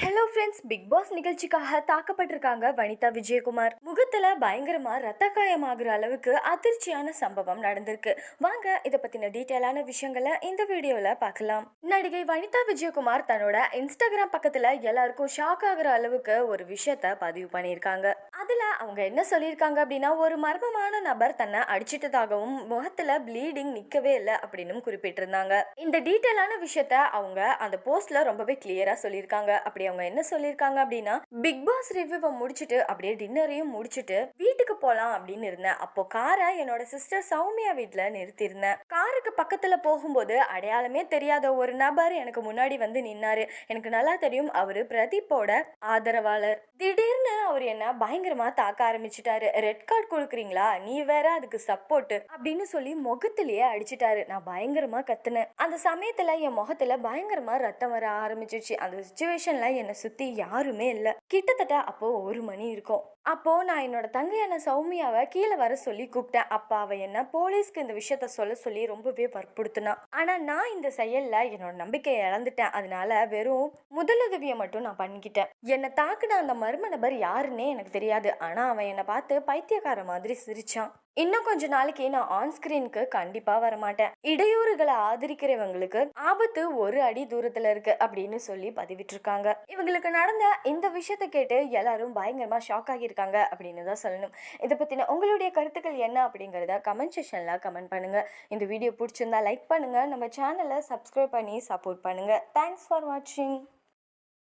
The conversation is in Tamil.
ஹலோ ஃப்ரெண்ட்ஸ், பிக் பாஸ் நிகழ்ச்சிக்காக தாக்கப்பட்டிருக்காங்க வனிதா விஜயகுமார். முகத்துல பயங்கரமா ரத்த காயமாகிற அளவுக்கு அதிர்ச்சியான சம்பவம் நடந்திருக்கு. வாங்க இதை பத்தின டீட்டெயிலான விஷயங்களை இந்த வீடியோல பார்க்கலாம். நடிகை வனிதா விஜயகுமார் தன்னோட இன்ஸ்டாகிராம் பக்கத்துல எல்லாருக்கும் ஷாக் ஆகுற அளவுக்கு ஒரு விஷயத்த பதிவு பண்ணியிருக்காங்க. அதுல அவங்க என்ன சொல்லியிருக்காங்க அப்படின்னா, ஒரு மர்மமான நபர் தன்னை அடிச்சிட்டதாகவும் முகத்துல ப்ளீடிங் நிக்கவே இல்லை அப்படின்னு குறிப்பிட்டிருந்தாங்க. இந்த டீட்டெயிலான விஷயத்த அவங்க அந்த போஸ்ட்ல ரொம்பவே கிளியரா சொல்லியிருக்காங்க. அப்படி அவங்க என்ன சொல்லிருக்காங்க அப்படின்னா, பிக் பாஸ் ரிவ்யூவை முடிச்சிட்டு அப்படியே டின்னரையும் முடிச்சிட்டு வீட்டுக்கு போலாம் அப்படின்னு இருந்தேன். அப்போ காரை என்னோட சிஸ்டர் சௌமியா வீட்டுல நிறுத்தியிருந்தேன். காருக்கு பக்கத்துல போகும்போது அடையாளமே தெரியாத ஒரு நபர் எனக்கு முன்னாடி வந்து நின்னாரு. எனக்கு நல்லா தெரியும், அவரு பிரதீப்போட ஆதரவாளர். திடீர்னு அவர் என்ன பயங்கரமா தாக்க ஆரம்பிச்சுட்டாரு. ரெட் கார்டு கொடுக்குறீங்களா, நீ வேற அதுக்கு சப்போர்ட் அப்படின்னு சொல்லி முகத்திலேயே அடிச்சிட்டாரு. நான் பயங்கரமா கத்துனேன். அந்த சமயத்துல என் முகத்துல பயங்கரமா ரத்தம் வர ஆரம்பிச்சிச்சு. அந்த சுச்சுவேஷன்ல என்னை சுத்தி யாருமே இல்ல. கிட்டத்தட்ட அப்போ 1 மணி இருக்கும். அப்போ நான் என்னோட தங்கையான சௌமியாவை கீழே வர சொல்லி கூப்பிட்டேன். அப்ப அவ என்ன போலீஸ்க்கு இந்த விஷயத்த சொல்ல சொல்லி ரொம்பவே வற்புறுத்தினா. ஆனா நான் இந்த செயல்ல என்னோட நம்பிக்கையை இழந்துட்டேன். அதனால வெறும் முதலுதவியை மட்டும் நான் பண்ணிக்கிட்டேன். என்னை தாக்குன அந்த மர்ம நபர் யாருன்னே எனக்கு தெரியாது. ஆனா அவன் என்னை பார்த்து பைத்தியக்கார மாதிரி சிரிச்சான். இன்னும் கொஞ்ச நாளைக்கு நான் ஆன் ஸ்கிரீனுக்கு கண்டிப்பா வரமாட்டேன். இடையூறுகளை ஆதரிக்கிறவங்களுக்கு ஆபத்து 1 அடி தூரத்துல இருக்கு அப்படின்னு சொல்லி பதிவிட்டிருக்காங்க. இவங்களுக்கு நடந்த இந்த விஷயத்தை கேட்டு எல்லாரும் பயங்கரமா ஷாக் ஆகியிருக்காங்க அப்படின்னு தான் சொல்லணும். இதை பத்தின உங்களுடைய கருத்துக்கள் என்ன அப்படிங்கறத கமெண்ட் செக்ஷன்ல கமெண்ட் பண்ணுங்க. இந்த வீடியோ பிடிச்சிருந்தா லைக் பண்ணுங்க. நம்ம சேனலை சப்ஸ்கிரைப் பண்ணி சப்போர்ட் பண்ணுங்க. தேங்க்ஸ் ஃபார் வாட்சிங்.